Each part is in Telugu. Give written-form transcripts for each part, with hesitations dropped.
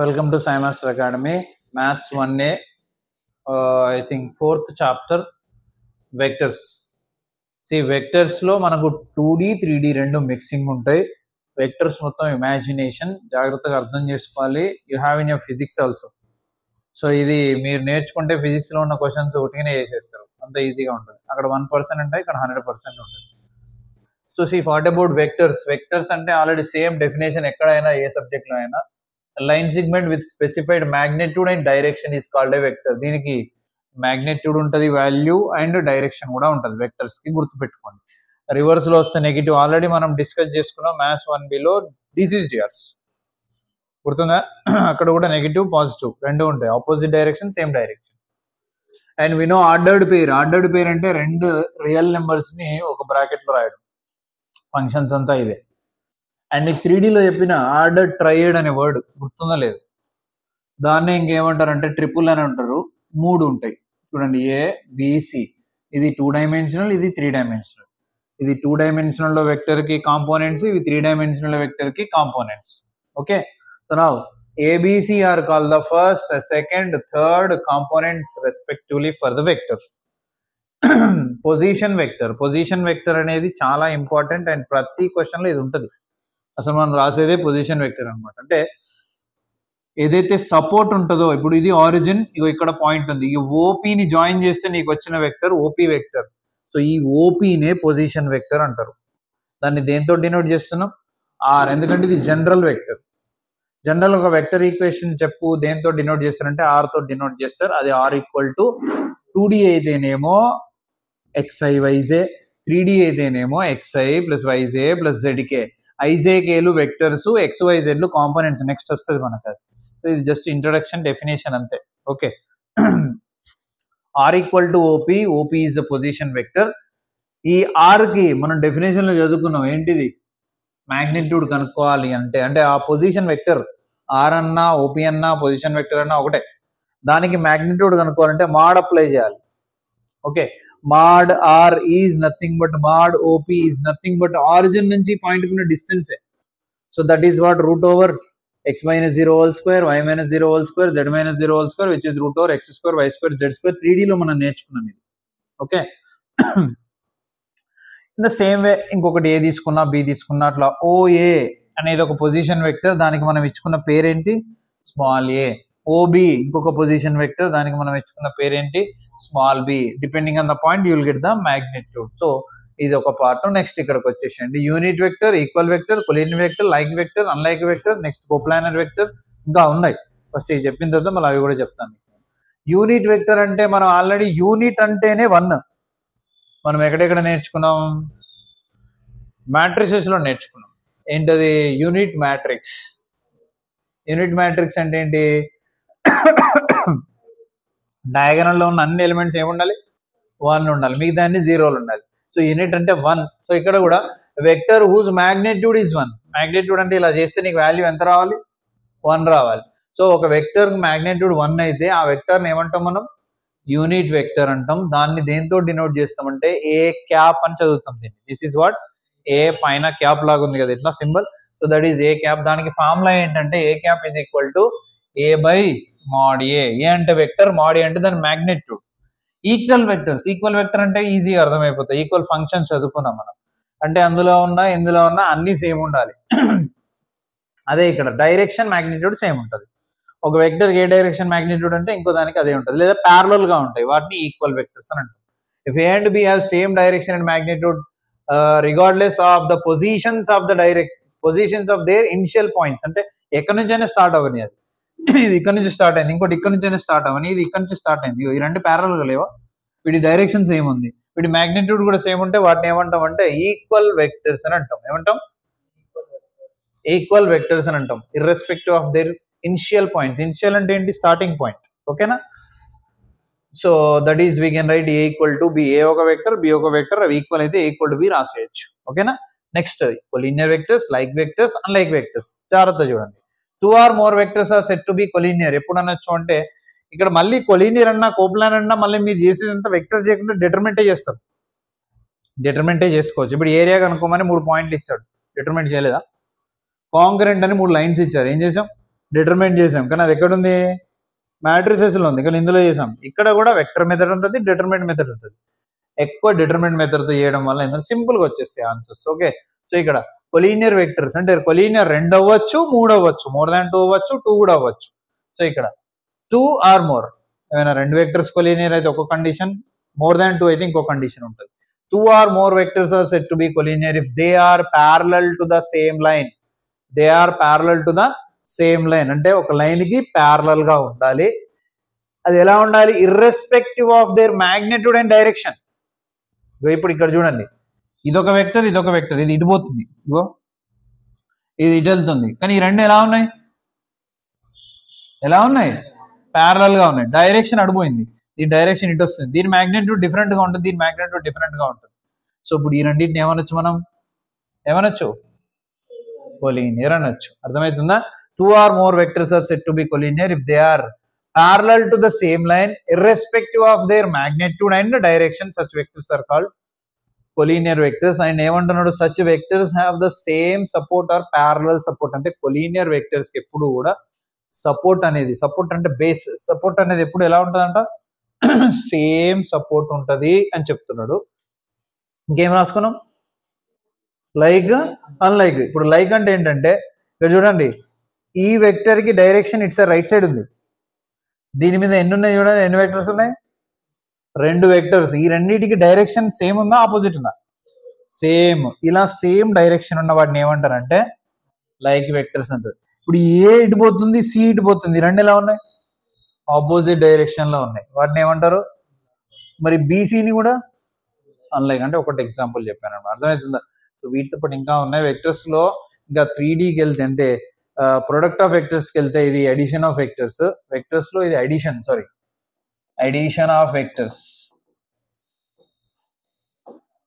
Welcome to Sai Master Academy. Maths 1A, I think 4th chapter, vectors. See, vectors లో మనకు 2D 3D రెండు మిక్సింగ్ ఉంటాయి. వెక్టర్స్ మొత్తం ఇమాజినేషన్, జాగ్రత్తగా అర్థం చేసుకోవాలి. You have in your physics also. So ఇది మీరు నేర్చుకుంటే ఫిజిక్స్లో ఉన్న క్వశ్చన్స్ ఒకటిగానే చేసేస్తారు, అంత ఈజీగా ఉంటుంది. అక్కడ 1% ఉంటాయి, ఇక్కడ 100% ఉంటుంది. So see what about vectors. Vectors అంటే ఆల్రెడీ సేమ్ డెఫినేషన్ ఎక్కడైనా ఏ సబ్జెక్ట్లో అయినా, line segment with specified magnitude and direction is called a vector. దీనికి మ్యాగ్నిట్యూడ్ ఉంటుంది, వాల్యూ అండ్ డైరెక్షన్ కూడా ఉంటుంది వెక్టర్స్ కి, గుర్తుపెట్టుకోండి. రివర్స్ లో వస్తే నెగిటివ్, ఆల్రెడీ మనం డిస్కస్ చేసుకున్నాం మ్యాథ్స్ 1Bలో డిసిజిఆర్స్, గుర్తుందా? అక్కడ కూడా నెగిటివ్ పాజిటివ్ రెండు ఉంటాయి, opposite direction same direction. And we know ordered pair. Ordered pair అంటే రెండు రియల్ నెంబర్స్ ని ఒక బ్రాకెట్ లో రాయడం, ఫంక్షన్స్ అంతా ఇదే. అండ్ మీకు 3Dలో చెప్పిన ఆర్డర్ ట్రయడ్ అనే వర్డ్ గుర్తుందా లేదు? దాన్నే ఇంకేమంటారంటే ట్రిపుల్ అని అంటారు. 3 ఉంటాయి చూడండి, ఏ బిసి. ఇది 2 డైమెన్షనల్, ఇది 3 డైమెన్షనల్. ఇది 2 డైమెన్షనల్ వెక్టర్ కి కాంపోనెంట్స్, ఇవి 3 డైమెన్షనల్ వెక్టర్ కి components. Okay, so now ABC are called the first, second, third components respectively for the vector. Position vector. Position vector అనేది చాలా ఇంపార్టెంట్ అండ్ ప్రతి క్వశ్చన్ లో ఇది ఉంటుంది. అసలు మనం రాసేదే పొజిషన్ వెక్టర్ అనమాట. అంటే ఏదైతే సపోర్ట్ ఉంటుందో, ఇప్పుడు ఇది ఆరిజిన్, ఇగో ఇక్కడ పాయింట్ ఉంది, ఈ ఓపీని జాయిన్ చేస్తే నీకు వచ్చిన వెక్టర్ ఓపీ వెక్టర్. సో ఈ ఓపీనే పొజిషన్ వెక్టర్ అంటారు. దాన్ని దేంతో డినోట్ చేస్తున్నాం? ఆర్, ఎందుకంటే ఇది జనరల్ వెక్టర్. జనరల్ ఒక వెక్టర్ ఈక్వేషన్ చెప్పు దేంతో డినోట్ చేస్తారంటే ఆర్ తో డినోట్ చేస్తారు. అది ఆర్ ఈక్వల్ టు 2D అయితేనేమో XI YJ, 3D అయితేనేమో XI plus YJ plus ZK. ఐజేకేలు వెక్టర్స్, XYZలు కాంపోనెంట్స్. నెక్స్ట్ వస్తుంది మనకు అది. సో ఇది జస్ట్ ఇంట్రొడక్షన్, డెఫినేషన్ అంతే. Okay, r equal to OP, OP is the position vector. ఈ ఆర్ కి మనం డెఫినేషన్ లో చదువుకున్నాం ఏంటిది? మ్యాగ్నిట్యూడ్ కనుక్కోవాలి అంటే, అంటే ఆ పొజిషన్ వెక్టర్ ఆర్ అన్నా ఓపీ అన్నా పొజిషన్ వెక్టర్ అన్నా ఒకటే. దానికి మ్యాగ్నిట్యూడ్ కనుక్కోవాలంటే మాడ్ అప్లై చేయాలి. Okay, mod R is nothing but mod OP is nothing but origin నుంచి పాయింట్ ఉన్న distance. So that is what root over x minus 0 whole square, y minus 0 whole square, z minus 0 whole square, which is root over x square, y square, z square. 3Dలో మనం నేర్చుకున్నాం ఇది. Okay, in the same way ఇంకొకటి ఏ తీసుకున్నా బి తీసుకున్నా అట్లా ఓఏ అనేది ఒక పొజిషన్ వెక్టర్, దానికి మనం ఇచ్చుకున్న పేరేంటి? Small A. ఓబి ఇంకొక పొజిషన్ వెక్టర్, దానికి మనం ఇచ్చుకున్న పేరేంటి? Small B. Depending on the point you will get the magnitude. So ఇది ఒక పార్ట్. నెక్స్ట్ ఇక్కడికి వచ్చేసేయండి, unit vector, equal vector, collinear vector, like vector, unlike vector, next coplanar vector, ఇంకా ఉన్నాయి. ఫస్ట్ ఇది చెప్పిన తర్వాత మళ్ళీ అవి కూడా చెప్తాను. యూనిట్ వెక్టర్ అంటే మనం ఆల్రెడీ యూనిట్ అంటేనే 1 మనం ఎక్కడెక్కడ నేర్చుకున్నాం? మ్యాట్రిసెస్ లో నేర్చుకున్నాం. ఏంటది? Unit matrix. యూనిట్ మ్యాట్రిక్స్ అంటే ఏంటి? డయాగనల్ లో ఉన్న అన్ని ఎలిమెంట్స్ ఏముండాలి? 1 ఉండాలి, మిగతా 0లు ఉండాలి. సో యూనిట్ అంటే 1. సో ఇక్కడ కూడా vector whose magnitude is 1. Magnitude అంటే ఇలా చేస్తే నీకు వాల్యూ ఎంత రావాలి? 1 రావాలి. సో ఒక వెక్టర్ మ్యాగ్నిట్యూడ్ 1 అయితే ఆ వెక్టర్ని ఏమంటాం మనం? యూనిట్ వెక్టర్ అంటాం. దాన్ని దేంతో డినోట్ చేస్తామంటే ఏ క్యాప్ అని చదువుతాం దీన్ని. దిస్ ఈజ్ వాట్, ఏ పైన క్యాప్ లాగా ఉంది కదా ఇట్లా symbol. So that is a cap. దానికి ఫార్ములా ఏంటంటే a cap is equal to a by mod a. A అంటే వెక్టర్, మాడ్ ఏ అంటే దాని magnitude. Equal vectors, equal vector అంటే ఈజీగా అర్థమైపోతాయి. ఈక్వల్ ఫంక్షన్స్ చదువుకున్నాం మనం. అంటే అందులో ఉన్న ఇందులో ఉన్న అన్ని సేమ్ ఉండాలి. అదే ఇక్కడ డైరెక్షన్ మ్యాగ్నిట్యూడ్ సేమ్ ఉంటుంది. ఒక వెక్టర్ ఏ డైరెక్షన్ మ్యాగ్నిట్యూడ్ అంటే ఇంకో దానికి అదే ఉంటుంది, లేదా ప్యారలల్ గా ఉంటాయి. వాటిని ఈక్వల్ వెక్టర్స్ అని అంటారు. If a and be have same direction and magnitude regardless of the positions of the positions of their initial points. అంటే ఎక్కడి నుంచి అయినా స్టార్ట్ అవ్వని, అది ఇది ఇక్కడ నుంచి స్టార్ట్ అయింది, ఇంకోటి ఇక్కడ నుంచి అయినా స్టార్ట్ అవ్వని, ఇది ఇక్కడ నుంచి స్టార్ట్ అయింది, ఈ రెండు ప్యారలల్ గా లేవా? వీటి డైరెక్షన్ సేమ్ ఉంది, వీటి మ్యాగ్నిట్యూడ్ కూడా సేమ్ ఉంటే వాటిని ఏమంటాం అంటే ఈక్వల్ వెక్టర్స్ అని అంటాం. ఏమంటాం? ఈక్వల్ వెక్టర్స్ అని అంటాం, irrespective of their initial points. Initial అంటే ఏంటి? Starting point. ఓకేనా? So that is we can write a equal to b. A ఒక వెక్టర్, బి ఒక వెక్టర్, అవి ఈక్వల్ అయితే ఏ ఈక్వల్ టు బి రాసేయచ్చు. ఓకేనా? Next collinear vectors, like vectors, unlike vectors. జాగ్రత్త చూడండి, 2 or more vectors are said to be collinear. ఎప్పుడు అనొచ్చు అంటే ఇక్కడ మళ్ళీ కొలీనియర్ అన్నా కోప్లానర్ అన్నా మళ్ళీ మీరు చేసేదంతా వెక్టర్ చేయకుండా డిటర్మినెంటే చేస్తారు. డిటర్మినెంటే చేసుకోవచ్చు. ఇప్పుడు ఏరియా కనుక్కోమని 3 పాయింట్లు ఇచ్చాడు, డిటర్మినెంట్ చేయలేదా? కాంకరెంట్ అని 3 లైన్స్ ఇచ్చారు, ఏం చేసాం? డిటర్మైన్ చేసాం, కానీ అది ఎక్కడ ఉంది, మ్యాట్రిసెస్లో ఉంది, కానీ ఇందులో చేసాం. ఇక్కడ కూడా వెక్టర్ మెథడ్ ఉంటుంది, డిటర్మైన్ మెథడ్ ఉంటుంది. ఎక్కువ డిటర్మైన్ మెథడ్తో చేయడం వల్ల ఏంటంటే సింపుల్గా వచ్చేస్తాయి ఆన్సర్స్. ఓకే, సో ఇక్కడ కొలీనియర్ వెక్టర్స్ అంటే కొలీనియర్ 2 అవ్వచ్చు, 3 అవ్వచ్చు, మోర్ దాన్ 2 అవ్వచ్చు, 2 కూడా అవ్వచ్చు. సో ఇక్కడ 2 ఆర్ మోర్, ఏమైనా 2 వెక్టర్స్ కొలీనియర్ అయితే ఒక కండిషన్, మోర్ దాన్ 2 అయితే ఇంకో కండిషన్ ఉంటుంది. 2 or more vectors are said to be collinear if they are parallel to the same line. They are parallel to the same line అంటే ఒక లైన్ కి ప్యారలల్ గా ఉండాలి. అది ఎలా ఉండాలి, irrespective of there magnitude and direction. ఇప్పుడు ఇక్కడ చూడండి, ఇదొక వెక్టర్, ఇదొక వెక్టర్, ఇది ఇటు పోతుంది, ఇగో ఇది ఇటు వెళ్తుంది, కానీ ఈ రెండు ఎలా ఉన్నాయి, ప్యారలల్ గా ఉన్నాయి. డైరెక్షన్ అడిపోయింది, దీని డైరెక్షన్ ఇటు వస్తుంది, దీని మ్యాగ్నిట్యూడ్ డిఫరెంట్ గా ఉంటుంది, దీని మ్యాగ్నిట్యూడ్ డిఫరెంట్ గా ఉంటుంది. సో ఇప్పుడు ఈ రెండింటిని ఏమనొచ్చు, మనం ఏమనొచ్చు, కొలీనియర్ అనొచ్చు. అర్థమవుతుందా? 2 or more vectors are said to be collinear if they are parallel to the same line irrespective of their magnitude and direction. Such vectors are called collinear vectors. And ఏమంటున్నాడు, such vectors have the same support or parallel support. అంటే collinear vectors కి ఎప్పుడు కూడా సపోర్ట్ అనేది, సపోర్ట్ అంటే బేస్, సపోర్ట్ అనేది ఎప్పుడు ఎలా ఉంటుందంట, సేమ్ సపోర్ట్ ఉంటుంది అని చెప్తున్నాడు. ఇంకేం రాసుకున్నాం, లైక్ అన్లైక్. ఇప్పుడు లైక్ అంటే ఏంటంటే ఇక్కడ చూడండి, ఈ వెక్టర్ కి డైరెక్షన్ ఇట్స్ రైట్ సైడ్ ఉంది, దీని మీద ఎన్ని ఉన్నాయి చూడండి, ఎన్ని వెక్టర్స్ ఉన్నాయి, 2 వెక్టర్స్. ఈ రెండింటికి డైరెక్షన్ సేమ్ ఉందా, ఆపోజిట్ ఉందా, సేమ్. ఇలా సేమ్ డైరెక్షన్ ఉన్న వాటిని ఏమంటారంటే లైక్ వెక్టర్స్ అంటారు. ఇప్పుడు ఏ ఇటు పోతుంది, సి ఇటు పోతుంది, రెండు ఎలా ఉన్నాయి, ఆపోజిట్ డైరెక్షన్ లో ఉన్నాయి, వాటిని ఏమంటారు. మరి బీసీని కూడా అన్లైక్ అంటే ఒకటి ఎగ్జాంపుల్ చెప్పాను అన్నమాట. అర్థమవుతుందా? సో వీటితో పాటు ఇంకా ఉన్నాయి వెక్టర్స్ లో. ఇంకా 3Dకి వెళ్తే అంటే ప్రొడక్ట్ ఆఫ్ వెక్టర్స్కి వెళ్తే ఇది అడిషన్ ఆఫ్ వెక్టర్స్. వెక్టర్స్ లో ఇది addition of vectors.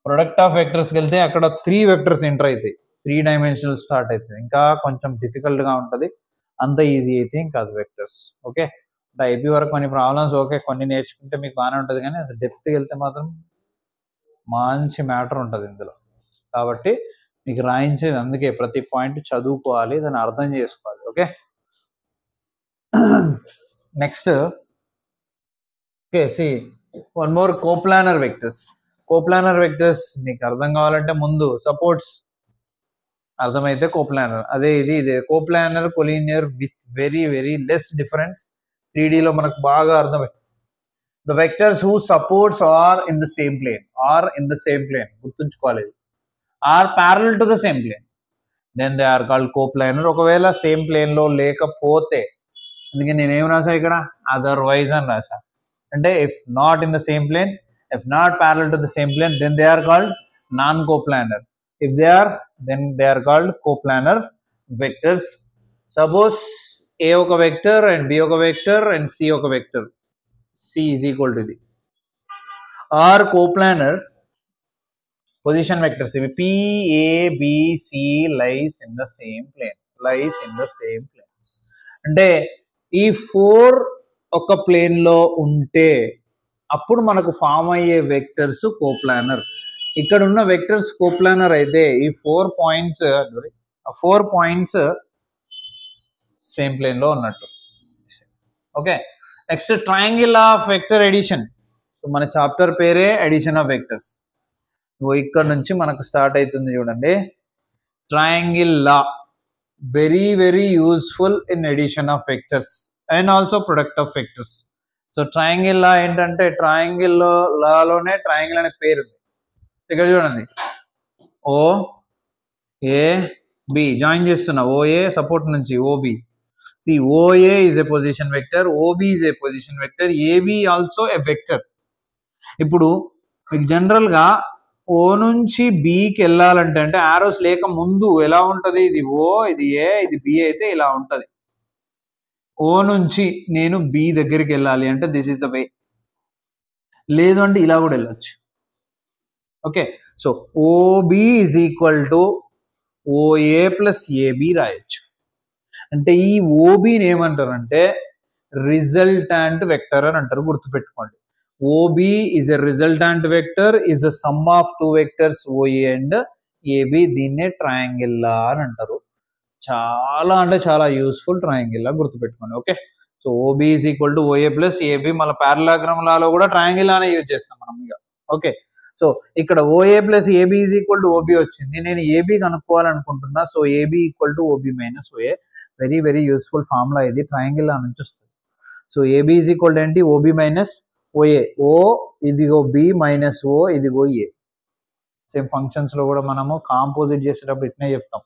Product of వెక్టర్స్కి వెళ్తే అక్కడ 3 వెక్టర్స్ ఎంటర్ అవుతాయి, 3 డైమెన్షనల్ స్టార్ట్ అవుతుంది. ఇంకా కొంచెం డిఫికల్ట్ గా ఉంటుంది, అంత ఈజీ అయితే ఇంకా అది వెక్టర్స్. ఓకే, ఐపీ వరకు కొన్ని ప్రాబ్లమ్స్ ఓకే, కొన్ని నేర్చుకుంటే మీకు బాగానే ఉంటుంది, కానీ అసలు డెప్త్కి వెళ్తే మాత్రం మంచి మ్యాటర్ ఉంటుంది ఇందులో. కాబట్టి మీకు రాయించేది అందుకే ప్రతి పాయింట్ చదువుకోవాలి, దాన్ని అర్థం చేసుకోవాలి. Okay, next okay, see one more, coplanar vectors. Coplanar vectors మీకు అర్థం కావాలంటే ముందు సపోర్ట్స్ అర్థమైతే కోప్లానర్, అదే ఇదే coplanar collinear with very very less difference. 3Dలో మనకు బాగా అర్థమైంది. The vectors whose supports are in the same plane, గుర్తుంచుకోవాలి, are parallel to the same plane, then they are called coplanar. ఒకవేళ సేమ్ ప్లేన్ లో లేకపోతే, అందుకే నేనేం రాసా ఇక్కడ, అదర్వైజ్ అని రాసా. అంటే if not in the same plane, if not parallel to the same plane, then they are called non-coplanar. If they are, then they are called coplanar vectors. Suppose A ఒక వెక్టర్ అండ్ B ఒక వెక్టర్ అండ్ C ఒక vector, C is equal to ఇది, ఆర్ కోప్లానర్ పొజిషన్ వెక్టర్స్ ఇవి P, A, B, C lies in the same plane. అంటే ఈ 4 ఒక ప్లేన్ లో ఉంటే అప్పుడు మనకు ఫామ్ అయ్యే వెక్టర్స్ కోప్లానర్. ఇక్కడ ఉన్న వెక్టర్స్ కోప్లానర్ అయితే ఈ 4 పాయింట్స్ సేమ్ ప్లేన్ లో ఉన్నట్టు. Okay, next triangle of vector addition. మన చాప్టర్ పేరే ఎడిషన్ ఆఫ్ వెక్టర్స్. ఇక్కడ నుంచి మనకు స్టార్ట్ అవుతుంది చూడండి, triangle law. Very very useful in addition of vectors and also product of vectors. So triangle law ఏంటంటే, ట్రయాంగిల్ లాలోనే ట్రయాంగిల్ అనే పేరు ఉంది. ఇక్కడ చూడండి, ఓ ఏ బి జాయిన్ చేస్తున్నా, ఓఏ సపోర్ట్ నుంచి OB. See, OA is a position vector, OB is a position vector, AB also a vector. ఇప్పుడు మీకు జనరల్ గా O నుంచి Bకి వెళ్ళాలంటే అంటే ఆరోస్ లేక ముందు ఎలా ఉంటది, ఇది O, ఇది A, ఇది B అయితే ఇలా ఉంటది. O నుంచి నేను B దగ్గరికి వెళ్ళాలి అంటే దిస్ ఇస్ ద వే. లేదు అంటే ఇలా కూడా వెళ్ళొచ్చు. Okay, so OB is equal to OA plus AB రాయొచ్చు. అంటే ఈ ఓబీని ఏమంటారంటే రిజల్టాంట్ వెక్టర్ అని అంటారు, గుర్తుపెట్టుకోండి. OB is a resultant vector, is the sum of 2 vectors OA and AB. దీన్నే ట్రయాంగిల్ లా అని అంటారు. చాలా అంటే చాలా యూస్ఫుల్ ట్రయాంగిల్ లా గుర్తుపెట్టుకోండి. Okay, so OB is equal to OA plus AB. మళ్ళీ పారలాగ్రామ్ లాలో కూడా ట్రయాంగిల్ లానే యూజ్ చేస్తాం మనం ఇక. ఓకే, సో ఇక్కడ OA plus AB is equal to OB వచ్చింది. నేను ఏబి కనుక్కోవాలనుకుంటున్నా. So AB equal to OB minus OA. Very very useful formula ఇది, ట్రయాంగిల్ లా నుంచి వస్తుంది. So AB is equal to ఏంటి, ఓబి మైనస్ ఓఏ. ఓ ఇదిగో బి మైనస్ ఓ ఇదిగో ఏ. సేమ్ ఫంక్షన్స్ లో కూడా మనము కాంపోజిట్ చేసేటప్పుడు ఇట్నే చెప్తాం,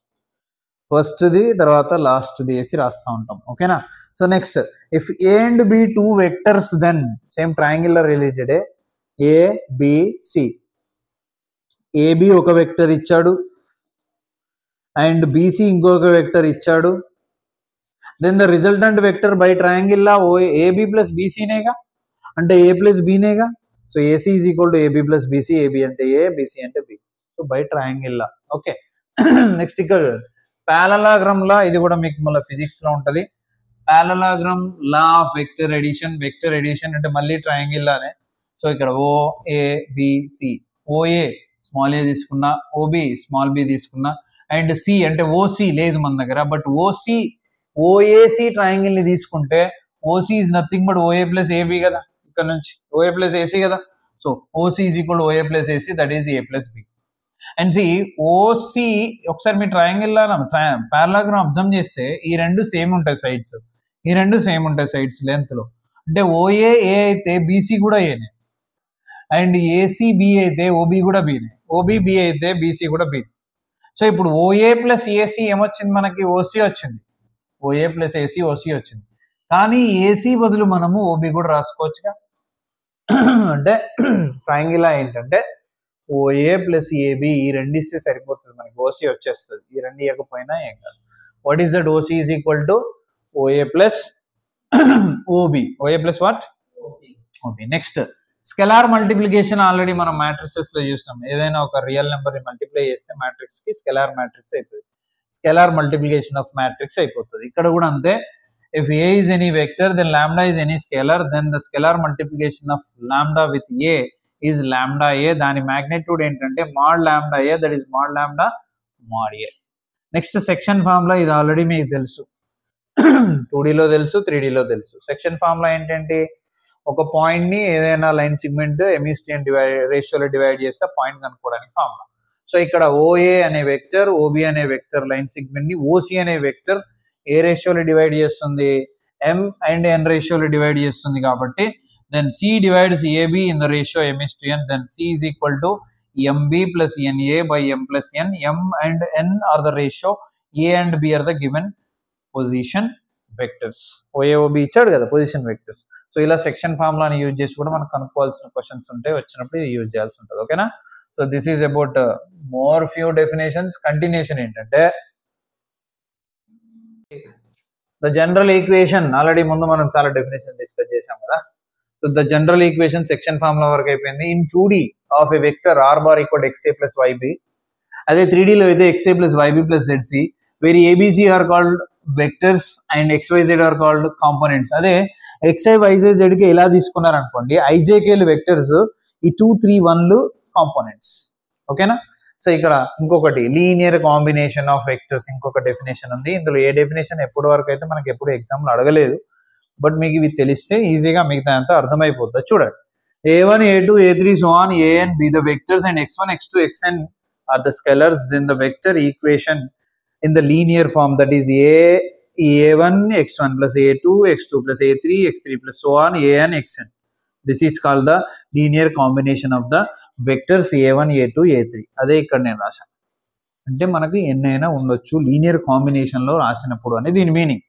ఫస్ట్ది తర్వాత లాస్ట్ది వేసి రాస్తూ ఉంటాం. ఓకేనా. So next, if a and b two vectors then same triangle related. A B C, AB ఒక వెక్టర్ ఇచ్చాడు అండ్ బీసీ ఇంకొక వెక్టర్ ఇచ్చాడు. Then the resultant vector by triangle law AB plus బీసీనేగా, అంటే ఏ ప్లస్ బీనేగా. So AC is equal to AB plus BC. AB అంటే ఏ, బీసీ అంటే b. So by triangle law. Okay, next ఇక్కడ పారలాగ్రామ్ లా, ఇది కూడా మీకు మళ్ళీ ఫిజిక్స్ లో ఉంటది. Parallelogram law of vector addition. Vector addition అంటే మళ్ళీ ట్రయాంగిల్ లానే. సో ఇక్కడ O A B C, OA small a తీసుకున్నా, ఓబి స్మాల్ బి తీసుకున్నా, అండ్ సి అంటే ఓసి లేదు మన దగ్గర, బట్ ఓసి ఓఏసి ట్రయాంగిల్ ని తీసుకుంటే OC is nothing but OA plus AB కదా, ఇక్కడ నుంచి ఓఏ ప్లస్ ఏసీ కదా. So OC is equal to OA plus AC, that is A plus b. And C OC, ఒకసారి మీ ట్రయాంగిల్ లా పారలాగ్రామ్ అబ్జర్వ్ చేస్తే ఈ రెండు సేమ్ ఉంటాయి సైడ్స్, ఈ రెండు సేమ్ ఉంటాయి సైడ్స్ లెంత్ లో. అంటే ఓఏ ఏ అయితే బీసీ కూడా ఏనే, అండ్ ఏసీ బి అయితే ఓబి కూడా బీనే, ఓబి బి అయితే బీసీ కూడా బి. సో ఇప్పుడు ఓఏ ప్లస్ ఏసీ ఏమొచ్చింది మనకి, ఓసీ వచ్చింది. ఓఏ ప్లస్ ఏసీ ఓసీ వచ్చింది. కానీ ఏసీ బదులు మనము ఓబి కూడా రాసుకోవచ్చుగా. అంటే ట్రయాంగిల్ ఏంటంటే ఓఏ ప్లస్ ఏబి ఈ రెండు ఇస్తే సరిపోతుంది మనకి, ఓసీ వచ్చేస్తుంది. ఈ రెండు ఇవ్వకపోయినా ఏం కాదు. What is that, OC is equal to OA plus OB. OA plus what, OB. Next scalar multiplication. Already మనం మ్యాట్రిసెస్ లో చూస్తాం, ఏదైనా ఒక రియల్ నెంబర్ ని మల్టిప్లై చేస్తే మ్యాట్రిక్స్ కి స్కెలార్ మ్యాట్రిక్స్ అవుతుంది. స్కెలార్ మల్టిప్లికేషన్ ఆఫ్ మ్యాట్రిక్స్ అయిపోతుంది. ఇక్కడ కూడా అంతే. If A is any vector, then lambda is any scalar, then the scalar multiplication of lambda with A is lambda A. దాని magnitude ఏంటంటే mod lambda A, that is mod lambda mod A. Next section formula, ఇది ఆల్రెడీ మీకు తెలుసు, 2D లో తెలుసు, 3D లో తెలుసు. సెక్షన్ ఫార్ములా ఏంటంటే ఒక పాయింట్ ని ఏదైనా లైన్ సెగ్మెంట్ ఎమిస్టియన్ రేషియోలో డివైడ్ చేస్తే పాయింట్ కనుక్కోవడానికి ఫార్ములా. సో ఇక్కడ ఓఏ అనే వెక్టర్, ఓబి అనే వెక్టర్ లైన్ సెగ్మెంట్ ని ఓసి అనే వెక్టర్ ఏ రేషియోలో డివైడ్ చేస్తుంది, ఎం అండ్ ఎన్ రేషియోలో డివైడ్ చేస్తుంది. కాబట్టి then C divides AB in the ratio m is to n, then c is equal to mb plus na by m plus n. M and n are the ratio, a and b are the given position vectors. OA OB ఇచ్చాడు కదా పొజిషన్ వెక్టర్స్. సో ఇలా సెక్షన్ ఫార్ములాని యూజ్ చేసి కూడా మనకు కనుక్కోవాల్సిన క్వశ్చన్స్ ఉంటాయి, వచ్చినప్పుడు ఇది యూజ్ చేయాల్సి ఉంటుంది. ఓకేనా. So this is about more few definitions. Continuation ఏంటంటే ద జనరల్ ఈక్వేషన్. ఆల్రెడీ ముందు మనం చాలా డెఫినేషన్ డిస్కస్ చేసాం కదా. So the general equation section formula వరకు అయిపోయింది. In 2D of a vector r bar equal xa plus yb. అదే 3D లో అయితే ఎక్స్ఏ ప్లస్ వైబి ప్లస్ జెడ్సి, where abc are called vectors and xyz are called components. అదే ఎక్స్ఐ వైజే జెడ్కి ఎలా తీసుకున్నారు అనుకోండి, ఐజేకేలు వెక్టర్స్, ఈ 2, 3, 1లు కాంపోనెంట్స్. ఓకేనా. సో ఇక్కడ ఇంకొకటి లీనియర్ కాంబినేషన్ ఆఫ్ వెక్టర్స్, ఇంకొక డెఫినేషన్ ఉంది. ఇందులో ఏ డెఫినేషన్ ఎప్పటి వరకు అయితే మనకి ఎప్పుడు ఎగ్జామ్లో అడగలేదు, బట్ మీకు ఇవి తెలిస్తే ఈజీగా మిగతా అంతా అర్థమైపోతుంది. చూడండి, a1 a2 a3 so on an be the vectors and x1 x2 xn are the scalars, then the vector equation in the linear form, that is a1 x1 plus a2 x2 plus a3 x3 plus so on an xn. This is called the linear combination of the vectors a1 a2 a3. అదే ఇక్కడ నేను రాశాను, అంటే మనకి ఎన్నైనా ఉండొచ్చు లీనియర్ కాంబినేషన్ లో రాసినప్పుడు అనేది దీని మీనింగ్.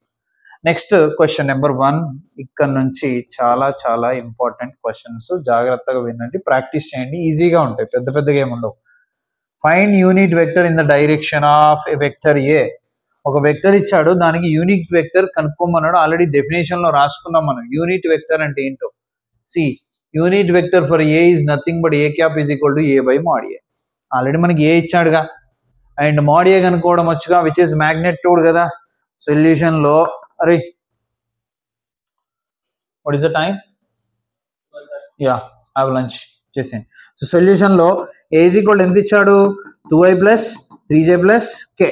Next question number 1. ఇక్కడ నుంచి చాలా చాలా ఇంపార్టెంట్ క్వశ్చన్స్, జాగ్రత్తగా వినండి, ప్రాక్టీస్ చేయండి, ఈజీగా ఉంటాయి, పెద్ద పెద్దగా ఏముండవు. Find unit vector in the direction of a vector a. ఒక వెక్టర్ ఇచ్చాడు, దానికి యూనిట్ వెక్టర్ కనుక్కోమన్నాడు. ఆల్రెడీ డెఫినేషన్ లో రాసుకున్నాం మనం యూనిట్ వెక్టర్ అంటే ఏంటో. See unit vector for a is nothing but a cap is equal to a by mod a. Already మనకి ఏ ఇచ్చాడుగా, అండ్ మోడ్ ఏ కనుక్కోవడం వచ్చుగా, విచ్ ఇస్ మ్యాగ్నెట్యూడ్ కదా. సొల్యూషన్ లో అరే what is the time, yeah have lunch చేసేయండి. సో సొల్యూషన్ లో ఏ ఈజ్ ఈక్వల్ ఎంత ఇచ్చాడు, 2i plus 3j plus k.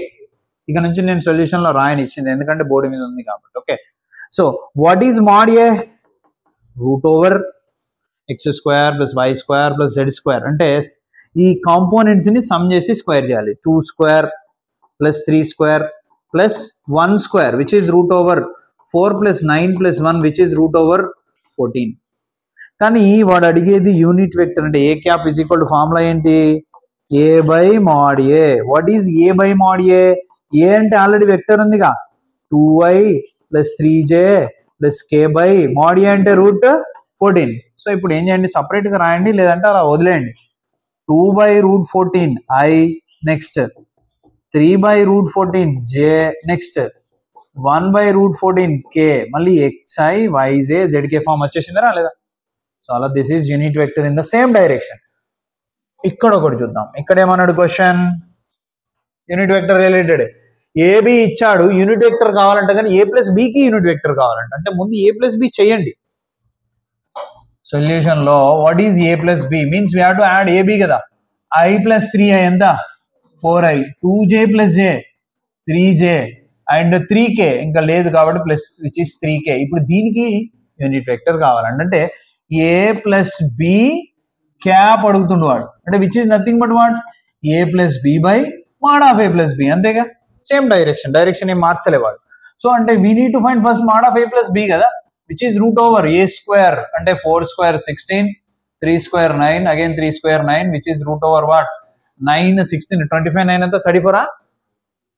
ఇక నుంచి నేను సొల్యూషన్లో రాయని ఇచ్చింది ఎందుకంటే బోర్డు మీద ఉంది కాబట్టి. Okay, so what is mod a? Root over x square plus y square plus z square. అంటే ఈ కాంపోనెంట్స్ని సమ్ చేసి స్క్వేర్ చేయాలి. 2 square plus 3 square plus 1 square which is root over 4 plus 9 plus 1 which is root over 14. కానీ వాడు అడిగేది యూనిట్ వెక్టర్ అంటే a cap is equal to formula ఏంటి? A by mod a. What is a by mod a? ఏ అంటే ఆల్రెడీ వెక్టర్ ఉందిగా 2y plus 3j plus k by mod a అంటే రూట్ 14. సో ఇప్పుడు ఏం చేయండి, సపరేట్గా రాయండి లేదంటే అలా వదిలేయండి. 2 by root 14 i, next 3 by root 14 j, next 1 by root 14 k, మళ్ళీ xi yj zk ఫామ్ వచ్చేసిందా లేదా? సో అలా this is unit vector in the same direction. ఇక్కడ ఒకటి చూద్దాం. ఇక్కడ ఏమన్నాడు question? Unit vector related. AB ఇచ్చాడు, యూనిట్ వెక్టర్ కావాలంట కానీ ఏ ప్లస్ బికి యూనిట్ వెక్టర్ కావాలంట. అంటే ముందు ఏ ప్లస్ బి చేయండి. సొల్యూషన్ లో what is A plus B means we have to add AB కదా. ఐ ప్లస్ 3i ఎంత? 4i, 2j plus j 3j and 3k ఇంకా లేదు కాబట్టి ప్లస్ విచ్ ఇస్ 3k. ఇప్పుడు దీనికి యూనిట్ వెక్టర్ కావాలంట. అంటే ఏ ప్లస్ బి క్యాప్ అడుగుతుండు వాడు. అంటే which is nothing but what? A plus B by mod of A plus b. అంతేగా, సేమ్ డైరెక్షన్ ఏం మార్చలేవాడు. సో అంటే we need to find first mod of A plus b కదా, which is root over A square అంటే 4 square 16, 3 square 9, again 3 square 9 which is root over what? 9 16 25 9 ఎంత? 34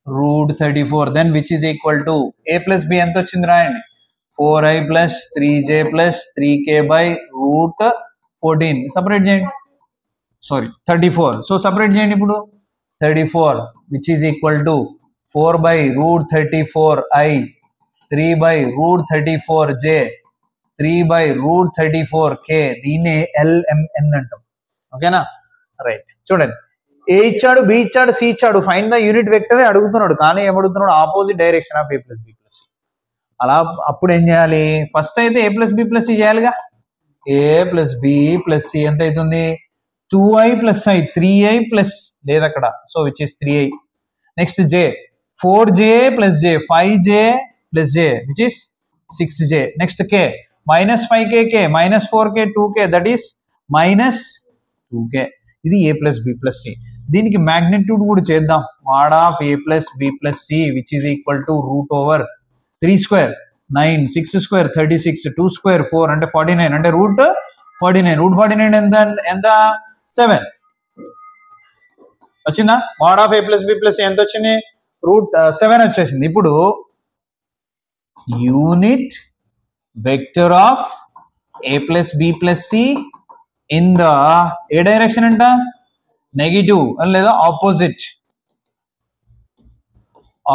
root 34. Then which is equal to A plus B ఎంత వచ్చింది రాయండి. 4i plus 3j plus 3k by root 14. Separate చేయండి, సారీ 34. సో సపరేట్ చేయండి ఇప్పుడు. 34 which is equal to 4 by root 34i, 3 by root 34j, 3 by root 34k. దీన్నే LMN అంటాం. ఓకేనా, రైట్. చూడండి, ఏ ఇచ్చాడు, బి ఇచ్చాడు, సి ఇచ్చాడు. ఫైండ్ ద యూనిట్ వెక్టర్ అడుగుతున్నాడు. కానీ ఏమడుగుతున్నాడు? Opposite direction of A plus B plus c. అలా అప్పుడు ఏం చేయాలి? ఫస్ట్ అయితే a plus B plus c చేయాలిగా. A plus B plus C ఎంత అవుతుంది? 2i plus i, 3i plus లేదు అక్కడ, so which is 3i. Next j 4j plus j 5j plus j which is 6j. Next k minus 5k k minus 4k 2k that is minus 2k. ఇది a plus B plus C. దీనికి మ్యాగ్నిట్యూడ్ కూడా చేద్దాం. mod of A plus B plus C which is equal to root over 3 square 9, 6 square 36, 2 square 4 అంటే 49 అంటే రూట్ 49. రూట్ 49 ఎంత? 7 వచ్చిందా? mod of A plus B plus C ఎంత వచ్చింది? రూట్ 7 వచ్చేసింది. ఇప్పుడు unit vector of A plus B plus C in the A direction అంట? నెగిటివ్ లేదా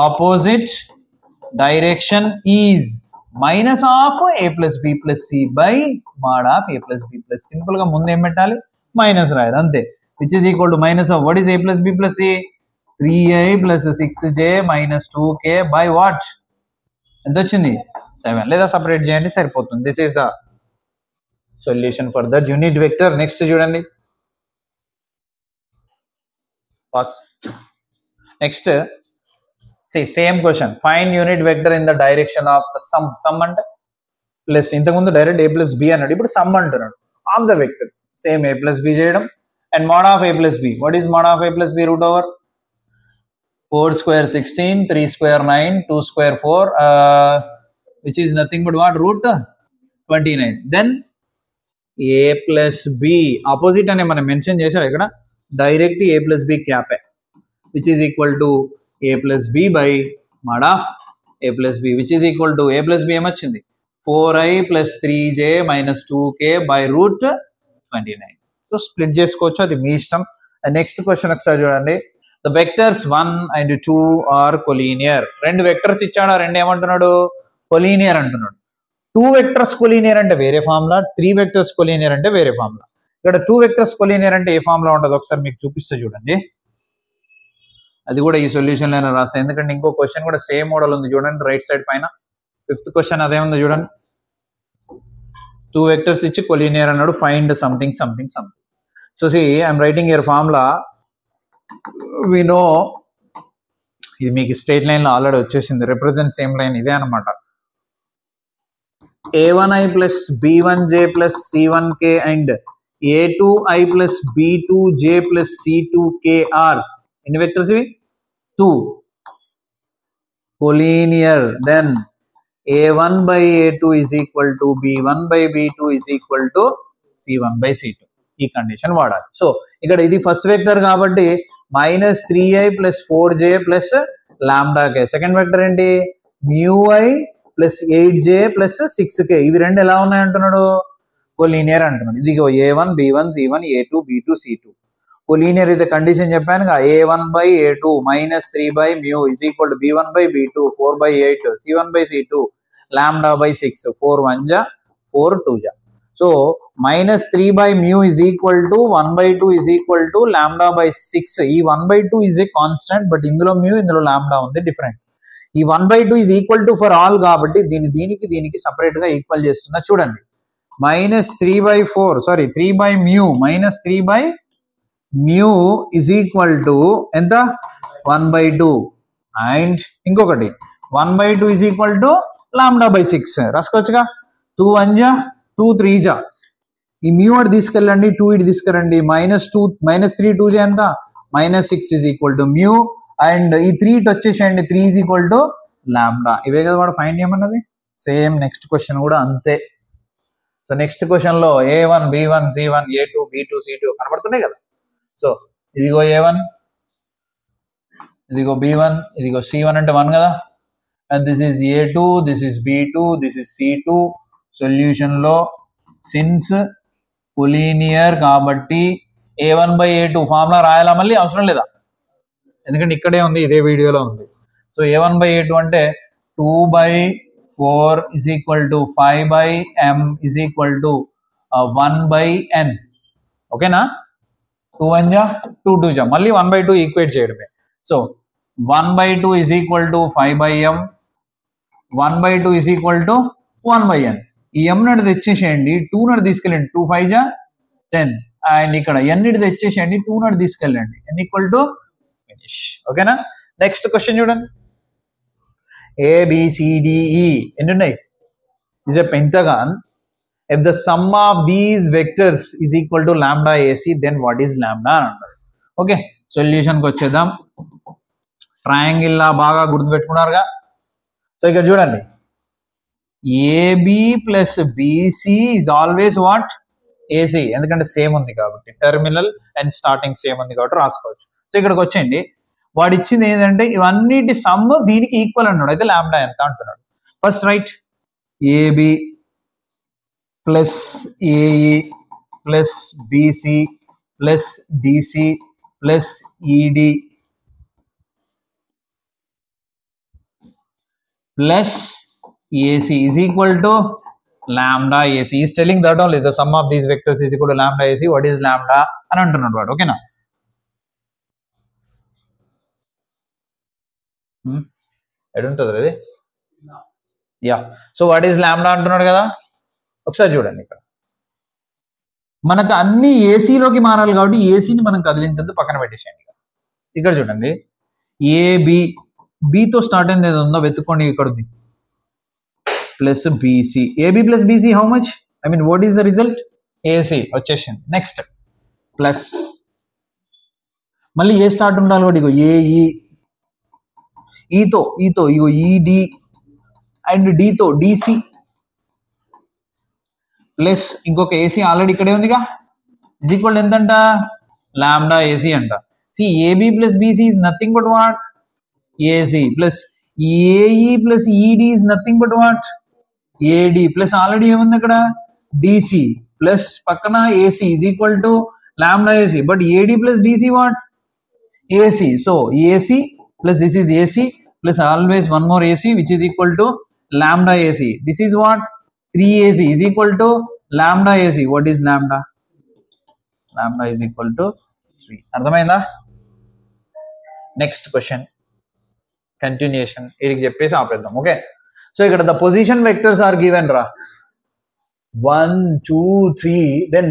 opposite direction is minus of A plus B plus C by mod of A plus B plus. Simple గా ముందు ఏం పెట్టాలి? మైనస్ రాయాలి అంతే. Which is equal to minus of what is A plus B plus C? 3i plus 6j minus 2k by what? ఎంత వచ్చింది? 7. లేదా సపరేట్ చేయండి సరిపోతుంది. This is the solution for the unit vector. Next చూడండి, next same question. Find unit vector in the direction of the sum అంటే ప్లస్. ఇంతకుముందు డైరెక్ట్ ఏ ప్లస్ బి అన్నాడు, ఇప్పుడు సమ్ అంటున్నాడు. Of the vectors same a plus b చేయడం. And mod of A plus b, what is mod of A plus b? Root over 4 square 16, 3 square 9, 2 square 4 which is nothing but what? Root 29. Then A plus B opposite అనే మనం మెన్షన్ చేశాడు ఇక్కడ. Direct A plus B cap which is equal to A plus B by mod of A plus B which is equal to A plus B ఏమొచ్చింది? 4i plus 3j minus 2k by root 29. So split చేసుకోవచ్చు, అది మీ ఇష్టం. నెక్స్ట్ క్వశ్చన్ ఒకసారి చూడండి. The vectors 1 and 2 are collinear. 2 vectors ఇచ్చాడు, 2 ఏమంటున్నాడు? కొలీనియర్ అంటున్నాడు. 2 వెక్టర్స్ కొలీనియర్ అంటే వేరే ఫార్ములా, 3 వెక్టర్స్ కొలీనియర్ అంటే వేరే ఫార్ములా. ఇక్కడ 2 వెక్టర్స్ కొలీనియర్ అంటే ఏ ఫార్ములా ఉంటుంది ఒకసారి మీకు చూపిస్తే చూడండి. అది కూడా ఈ సొల్యూషన్ లోనే రాస్తా, ఎందుకంటే ఇంకో క్వశ్చన్ కూడా సేమ్ మోడల్ ఉంది చూడండి రైట్ సైడ్ పైన. 5th క్వశ్చన్ అదే ఉంది చూడండి. 2 వెక్టర్స్ ఇచ్చి కొలీనియర్ అన్నాడు. Find something something something. So see, I'm writing here formula. We know ఇది మీకు స్ట్రైట్ లైన్ లో ఆల్రెడీ వచ్చేసింది, రిప్రజెంట్ సేమ్ లైన్ ఇదే అనమాట. a1i plus b1j plus c1k and a2i plus b2j plus c2k are ఎన్ని వెక్టర్స్ ఇవి? 2 collinear. Then a1 by a2 is equal to b1 by b2 is equal to c1 by c2. ఈ కండిషన్ వాడాలి. సో ఇక్కడ ఇది ఫస్ట్ వెక్టర్ కాబట్టి -3i plus 4j plus lambda k. Second vector ఏంటి? μi plus 8j plus 6k. ఇవి రెండు ఎలా ఉన్నాయి అంటున్నాడు? కొలీనియర్ అంటున్నాడు. ఇదిగో a1 b1 c1 a2 b2 c2 collinear. ఇది కండిషన్ చెప్పాను కదా, a1 by a2 -3 by mu is equal to b1 by b2 4 by 8 c1 by c2 lambda by 6 4 1 ja 4 2 ja. So -3 by mu is equal to 1 by 2 is equal to lambda by 6. ఈ 1 by 2 is a constant, but ఇందులో mu ఇందులో lambda ఉంది డిఫరెంట్. ఈ 1 by 2 is equal to for all కాబట్టి దీనికి సపరేట్ గా ఈక్వల్ చేస్తున్నా. చూడండి, -3 by 4 sorry 3 by mu -3 by mu is equal to ఎంత? 1 by 2 అండ్ ఇంకొకటి 1 by 2 is equal to lambda by 6 రాసుకోవచ్చుగా. 2 1 ja 2 3 ja. ఈ mu అటు తీసుకెళ్ళండి, 2 ఇటు తీసుకెళ్ళండి. -3 2 ja ఎంత? -6 is equal to mu and ఈ 3 ఇటు వచ్చేసేయండి, 3 is equal to lambda. ఇవే కదా వాడు ఫైండ్ చేయమన్నది. సేమ్ నెక్స్ట్ క్వశ్చన్ కూడా అంతే. సో నెక్స్ట్ క్వశ్చన్ లో a1 b1 c1 a2 b2 c2 కనబడుతున్నాయి కదా. సో ఇదిగో a1, ఇదిగో b1, ఇదిగో c1 అంటే 1 కదా, and this is a2, this is b2, this is c2. Solution లో సిన్స్ కొలీనియర్ కాబట్టి a1 by a2 ఫార్ములా రాయాలా మళ్ళీ? అవసరం లేదా, ఎందుకంటే ఇక్కడే ఉంది, ఇదే వీడియోలో ఉంది. సో a1 by a2 అంటే 2 by 4 is equal to 5 by m is equal to 1 by n. ఓకేనా? 2 1 ja 2 2 ja మళ్ళీ 1 by 2 ఈక్వేట్ చేయడమే. So 1 by 2 is equal to 5 by m, 1 by 2 is equal to 1 by n. ఈ m నడు తెచ్చేసేయండి, 2 నడు తీసుకెళ్ళండి, 2 5 ja 10 అండ్ ఇక్కడ n ఇటు తెచ్చేసేయండి, 2 నడు తీసుకెళ్ళండి, n ఈక్వల్ టు ఫినిష్. ఓకేనా? నెక్స్ట్ క్వశ్చన్ చూడండి, ABCDE ఎన్ని ఉన్నాయి? is a pentagon. If the sum of these vectors is equal to lambda AC, then what is lambda అని అన్నారు. ఓకే, సొల్యూషన్కి వచ్చేద్దాం. ట్రయాంగిల్ లా బాగా గుర్తుపెట్టుకున్నారుగా. సో ఇక్కడ చూడండి, AB plus BC is always what? AC, ఎందుకంటే సేమ్ ఉంది కాబట్టి, టెర్మినల్ అండ్ స్టార్టింగ్ సేమ్ ఉంది కాబట్టి రాసుకోవచ్చు. సో ఇక్కడికి వచ్చేయండి, వాడు ఇచ్చింది ఏంటంటే ఇవన్నిటి సమ్ దీనికి ఈక్వల్ అన్నాడు. అయితే లాంబ్డా ఎంత అంటున్నాడు. First right, AB plus AE plus BC plus DC plus ED plus AC is equal to lambda AC. He is telling that only the sum of these vectors is equal to lambda AC. What is lambda అని అంటున్నాడు వాడు. ఓకేనా? ఎడుంటుంది అది? Yeah. So what is lambda అంటున్నాడు కదా. ఒకసారి చూడండి, ఇక్కడ మనకు అన్ని ఏసీలోకి మారాలి కాబట్టి ఏసీని మనం కదిలించద్దు, పక్కన పెట్టేసేయండి. ఇక్కడ చూడండి, ఏబి, బితో స్టార్ట్ అయింది ఏదో ఉందో వెతుక్కోండి, ఇక్కడ ఉంది, plus BC. AB plus BC how much? I mean what is the result? AC వచ్చేసింది. నెక్స్ట్ ప్లస్ మళ్ళీ ఏ స్టార్ట్ ఉండాలి కూడా, ఇగో ఏఈ, ఈతో ఇగో ఈడి అండ్ డితో డిసి ప్లస్ ఇంకొక ఏసీ ఆల్రెడీ ఇక్కడే ఉందిగా, ఇజ్ ఈక్వల్ ఎంతంట? లాంబ్డా ఏసీ అంట. See AB plus BC is nothing but what? AC plus AE plus ED is nothing but what? AD plus already ఏముంది అక్కడ? డిసి ప్లస్ పక్కన AC is equal to lambda AC. But AD plus DC what? AC. So AC plus this is AC plus always one more AC which is equal to lambda AC. This is what? 3AC is equal to lambda AC. What is lambda? Lambda is equal to 3. అర్థమైందా? నెక్స్ట్ క్వశ్చన్ కంటిన్యూషన్, ఇది చెప్పేసి ఆపేద్దాం. ఓకే, సో ఇక్కడ the position vectors are given రా, 1 2 3 then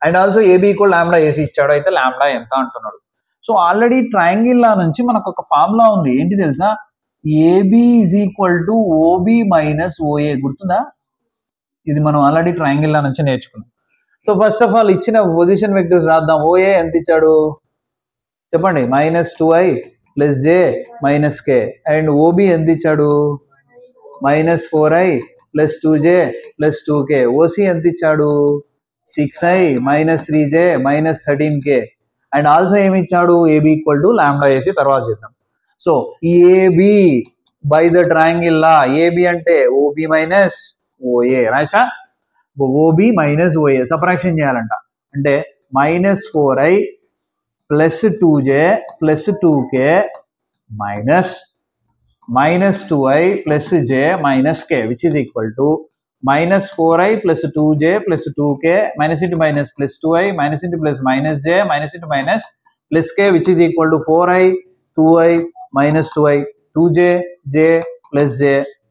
and also AB equal lambda AC ఇచ్చాడు. అయితే లాంబ్డా ఎంత అంటున్నాడు. సో ఆల్రెడీ ట్రయాంగిల్ లా నుంచి మనకు ఒక ఫార్ములా ఉంది, ఏంటి తెలుసా? AB is equal to OB minus OA. గుర్తుందా? ఇది మనం ఆల్రెడీ ట్రయాంగిల్ లా నుంచి నేర్చుకున్నాం. సో ఫస్ట్ ఆఫ్ ఆల్ ఇచ్చిన పొజిషన్ వెక్టర్స్ రాద్దాం. ఓఏ ఎంత ఇచ్చాడు చెప్పండి, -2i plus J minus K. And OB ఎంత ఇచ్చాడు, -4i plus 2j plus 2k. OC ఎంత ఇచ్చాడు, 6i minus 3j minus 13k. And also ఏమి ఇచ్చాడు, ఏబి ఈక్వల్ టు లాంబ్డా వేసి తర్వాత చేద్దాం. So AB by the triangle law, AB అంటే ఓబి మైనస్ ఓఏ రాయచ్చా? ఓబి మైనస్ ఓఏ సబ్ట్రాక్షన్ చేయాలంట. అంటే -4i plus 2j plus 2k minus -2i plus j minus k which is equal to -4i plus 2j plus 2k minus into minus plus 2i minus into plus minus j minus into minus plus k which is equal to 4i 2i minus 2i 2j j plus j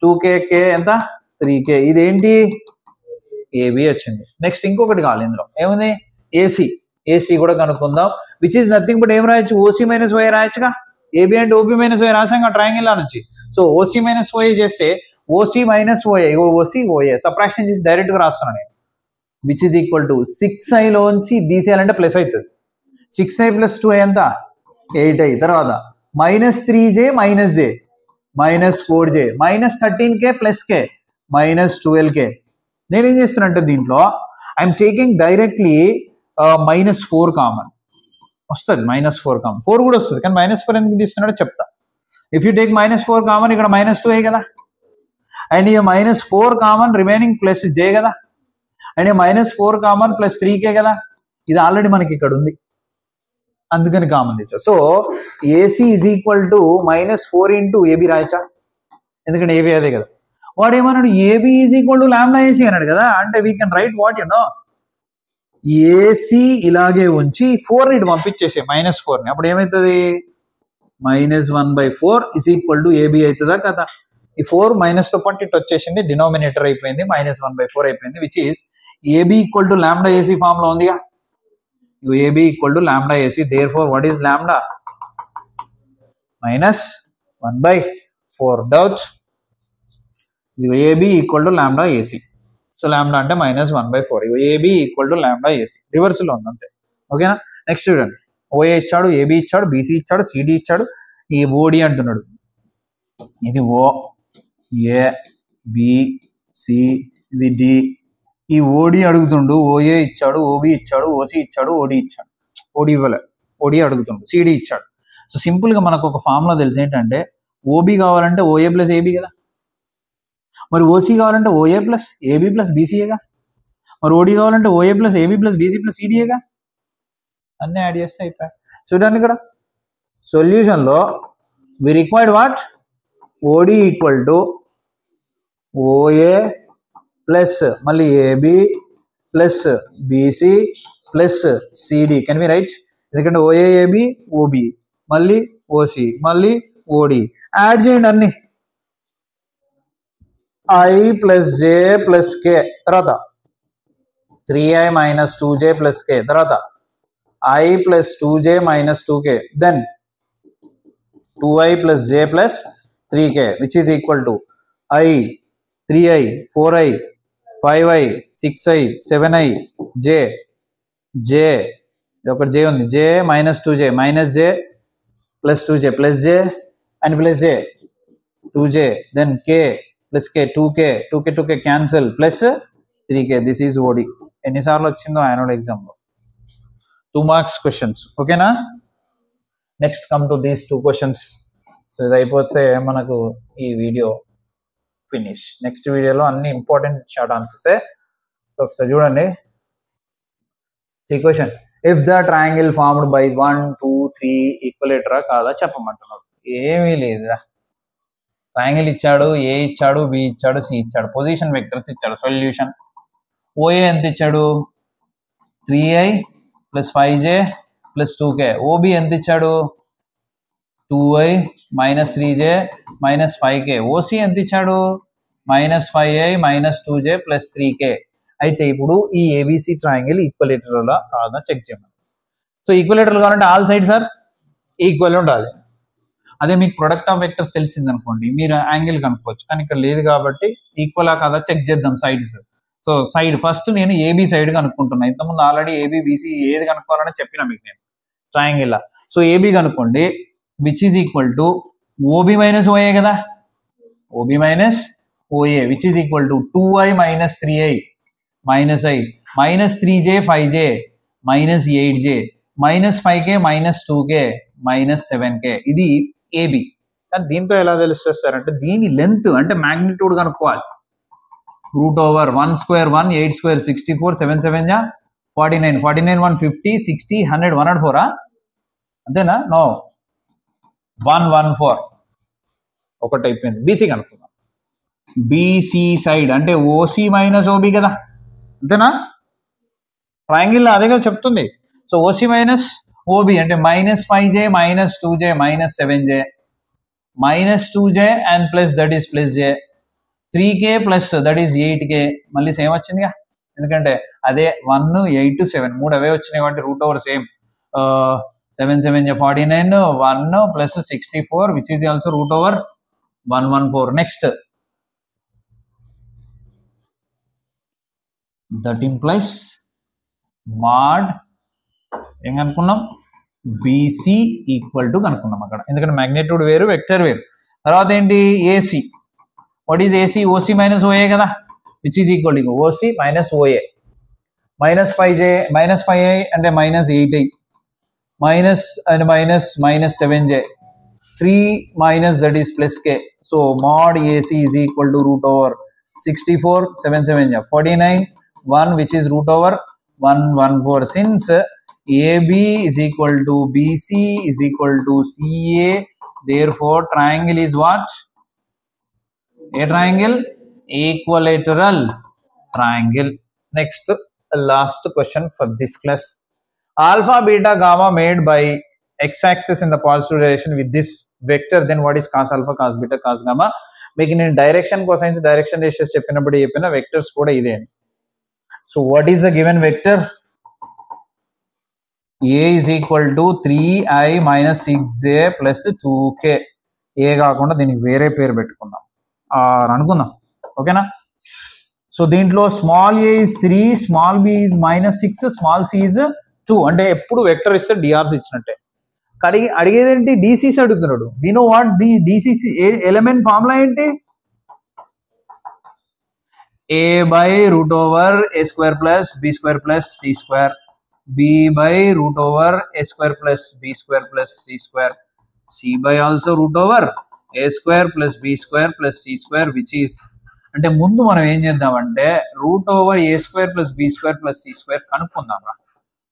2k k ఎంత 3k. ఇదేంటి ఏబి వచ్చింది. నెక్స్ట్ ఇంకొకటి కావాలి, ఇందులో ఏముంది, ఏసీ. ఏసీ కూడా కనుక్కుందాం. విచ్ ఈజ్ నథింగ్ బట్ ఏం రాయొచ్చు, ఓసీ మైనస్ ఓఏ రాయొచ్చుగా. ఏబి అంటే ఓబి మైనస్ ఓఏ రాసాం ట్రయాంగిల్ లా నుంచి. సో ఓసీ మైనస్ ఓఏ చేస్తే OC minus OA, OC OA subtraction చేసి డైరెక్ట్ గా రాస్తున్నాను నేను. Which is equal to 6i లోంచి తీసేయాలంటే ప్లస్ అవుతుంది. 6i ప్లస్ 2i ఎంత 8i. తర్వాత -3j minus j minus 4j minus 13k plus k minus 12k. నేనేం చేస్తున్నా అంటే దీంట్లో ఐఎమ్ టేకింగ్ డైరెక్ట్లీ -4 కామన్ వస్తుంది. -4 కామన్ 4 కూడా వస్తుంది, కానీ -4 ఎందుకు తీస్తున్నాడో చెప్తా. ఇఫ్ యూ టేక్ -4 కామన్ ఇక్కడ -2 కదా, అండ్ ఇక -4 కామన్ రిమైనింగ్ ప్లస్ j కదా, అండ్ -4 కామన్ ప్లస్ 3k కదా. ఇది ఆల్రెడీ మనకి ఇక్కడ ఉంది, అందుకని కామన్ తీసా. So AC is equal to -4 into AB రాయచ్చా, ఎందుకంటే ఏబి అదే కదా. వాడు ఏమన్నాడు, AB is equal to lambda AC అన్నాడు కదా. అంటే we can write what you know, AC ఇలాగే ఉంచి 4 ఇటు పంపించేసే -4ని. అప్పుడు ఏమవుతుంది, -1/4 ఇస్ ఈక్వల్ టు ఏబి అవుతుందా కదా. ఈ 4 మైనస్ తో పాటు ఇటు వచ్చేసింది, డినామినేటర్ అయిపోయింది, -1/4 అయిపోయింది. Which is AB equal to lambda AC form లో ఉందిగా. AB equal to lambda AC, therefore what is lambda, -1/4. Doubt, AB equal to lambda AC. So lambda అంటే -1/4. AB equal to lambda AC, reverse లో ఉంది అంతే. ఓకేనా. నెక్స్ట్ చూడండి, ఓఏ ఇచ్చాడు, ఏబి ఇచ్చాడు, బీసీ ఇచ్చాడు, సిడి ఇచ్చాడు, ఈ ఓడి అంటున్నాడు. ఇది ఓ, ఏ, బి, సి, ఇది డి. ఈ ఓడి అడుగుతుండు, ఓఏ ఇచ్చాడు, ఓబి ఇచ్చాడు, ఓసి ఇచ్చాడు, ఓడి ఇచ్చాడు. ఓడి ఇవ్వలే, ఓడి అడుగుతుండు, సిడి ఇచ్చాడు. సో సింపుల్ గా మనకు ఒక ఫార్ములా తెలిసి ఏంటంటే, ఓబి కావాలంటే ఓఏ ప్లస్ ఏబి కదా, మరి ఓసీ కావాలంటే ఓఏ ప్లస్ ఏబి ప్లస్ బీసీఏగా, మరి ఓడి కావాలంటే OA plus AB plus BC plus సిడిఏగా. అన్నీ యాడ్ చేస్తే అయిపోయాయి. చూడండి ఇక్కడ సొల్యూషన్ లో we required what, OD equal to OA plus మళ్ళీ AB plus BC plus CD. Can we write, ఎందుకంటే ఓఏ ఏబి ఓబి మళ్ళీ ఓసి మళ్ళీ ఓడి యాడ్ చేయండి అన్ని. i plus j plus k, తర్వాత 3i minus 2j plus k, తర్వాత i plus 2j minus 2k, then 2i plus j plus 3k which is equal to i 3i 4i 5i 6i 7i j ఇది ఒకటి j ఉంది, j minus 2j minus j plus 2j plus j and plus j 2j, then k plus k 2k cancel plus 3k. This is OD. ఎన్నిసార్లు వచ్చిందో యాన్యువల్ ఎగ్జామ్లో, 2 మార్క్స్ క్వశ్చన్స్. ఓకేనా. Next come to these 2 questions. So ఇది అయిపోతే మనకు ఈ వీడియో ఫినిష్. నెక్స్ట్ వీడియోలో అన్ని ఇంపార్టెంట్ షార్ట్ ఆన్సర్సే. సో ఒకసారి చూడండి. ఈ question, if the triangle formed by 1 2 3 ఈక్వలేటరా కాదా చెప్పమంటున్నాడు. ఏమీ లేదురా, ట్రయాంగిల్ ఇచ్చాడు, ఏ ఇచ్చాడు, బి ఇచ్చాడు, సి ఇచ్చాడు, పొజిషన్ వెక్టర్స్ ఇచ్చాడు. సొల్యూషన్, ఓఏ ఎంత ఇచ్చాడు 3i plus 5j plus 2k. OB ఎంత ఇచ్చాడు 2i minus 3j minus 5k. OC ఎంత ఇచ్చాడు -5i minus 2j plus 3k. అయితే ఇప్పుడు ఈ ఏబిసి ట్రయాంగిల్ ఈక్వలేటరల్ కాదా చెక్ చేయమని. సో ఈక్వలేటరల్ కావాలంటే ఆల్ సైడ్స్ ఆర్ ఈక్వల్ ఉండాలి. అదే మీకు ప్రొడక్ట్ ఆఫ్ వెక్టర్స్ తెలిసింది అనుకోండి, మీరు యాంగిల్ కనుక్కోవచ్చు. కానీ ఇక్కడ లేదు కాబట్టి ఈక్వలా కదా చెక్ చేద్దాం సైడ్స్. సో సైడ్ ఫస్ట్ నేను ఏబీ సైడ్ కనుక్కుంటున్నా. ఇంతకుముందు ఆల్రెడీ ఏబీ బీసీ ఏది కనుక్కోవాలని చెప్పిన మీకు నేను ట్రయాంగిల్. సో ఏబీ కనుక్కోండి, which is equal to OB minus OA కదా, OB minus OA which is equal to 2i minus 3i minus i minus 3j 5j minus 8j minus 5k minus 2k minus 7k. ఇది ఏబి. కానీ దీంతో ఎలా తెలుస్తారంటే దీని లెంత్ అంటే మ్యాగ్నిట్యూడ్ కనుక్కోవాలి. రూట్ ఓవర్ 1 స్క్వేర్ 1 8 స్క్వేర్ 64 7 7 49 49 1 50 60 100 104 అంతేనా? నో 114 ఒకటి అయిపోయింది. బీసీ కనుక్కుందాం. బీసీ సైడ్ అంటే ఓసీ మైనస్ ఓబీ కదా, అంతేనా? ట్రయాంగిల్ అదే కదా చెప్తుంది. సో ఓసీ మైనస్ ఓబీ అంటే minus 5j minus 2j minus 7j minus 2j and plus that is plus j 3k plus that is 8k. మళ్ళీ సేమ్ వచ్చిందిగా, ఎందుకంటే అదే 1 8 7 3 అవే వచ్చినాయి కాబట్టి root over same. 7 7 49 1 plus 64 which is also root over 114. Next that implies mod ఏం కనుక్కున్నాం, బీసీ ఈక్వల్ టు కనుక్కున్నాం అక్కడ, ఎందుకంటే మ్యాగ్నిట్యూడ్ వేరు వెక్టర్ వేరు. తర్వాత ఏంటి AC, what is AC, OC minus OA కదా, which is equal to OC minus OA minus 5j minus 5i అంటే minus 8i minus and minus minus 7j 3 minus that is plus k. So mod AC is equal to root over 64 7 7 49 1 which is root over 114. Since AB is equal to BC is equal to CA, therefore triangle is what? A triangle, equilateral triangle. Next, last question for this class. Alpha, beta, gamma made by x-axis in the positive direction with this vector, then what is cos alpha, cos beta, cos gamma? మీకు నేను డైరెక్షన్ cosines డైరెక్షన్ రేషియోస్ చెప్పినప్పుడు చెప్పిన వెక్టర్స్ కూడా ఇదే. So what is the given vector? A is equal to 3i minus 6j plus 2k. ఏ కాకుండా దీనికి వేరే పేరు పెట్టుకుందాం అనుకుందాం, ఓకేనా? సో దీంట్లో small A is 3, small B is minus 6, small C is 2. అంటే ఎప్పుడు వెక్టర్ ఇస్తే డిఆర్స్ ఇచ్చినట్టే. అడిగేది ఏంటి, డిసిసి అడుగుతున్నాడు. We know what the DCC element formula ఏంటి, a by root over a square plus b square plus c square, b by root over a square plus b square plus c square, c by also root over a square plus b square plus c square, which is అంటే ముందు మనం ఏం చేద్దామంటే రూట్ ఓవర్ ఏ square plus B square plus C square కనుక్కుందాం.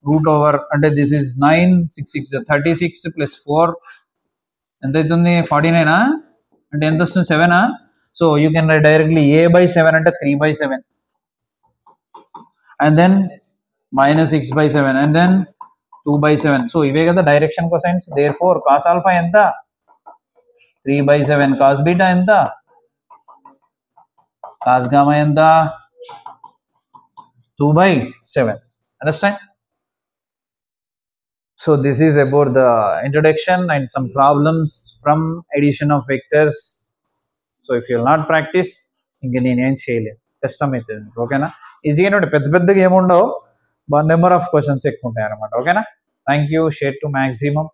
రూట్ ఓవర్ అంటే దిస్ ఇస్ 9 6 6 36 ప్లస్ 4 ఎంత అవుతుంది, 49 అంటే ఎంత వస్తుంది, 7. So you can write directly a by 7 అంటే 3 by 7 and then minus 6 by 7 and then 2 by 7. So ఇవే కదా direction cosines. Therefore cos alpha ఎంత, 3 by 7, cos beta ఎంత, cos gamma ఎంత, 2 by 7. Understand? So this is about the introduction and some problems from addition of vectors. So if you not practice ఇంక నేనేం చేయలేను, కష్టమవుతుంది. ఓకేనా? ఈజీగానే ఉంటాయి, పెద్ద పెద్దగా ఏముండవు, నెంబర్ ఆఫ్ క్వశ్చన్స్ ఎక్కువ ఉంటాయి అనమాట. ఓకేనా? Thank you. Share to maximum.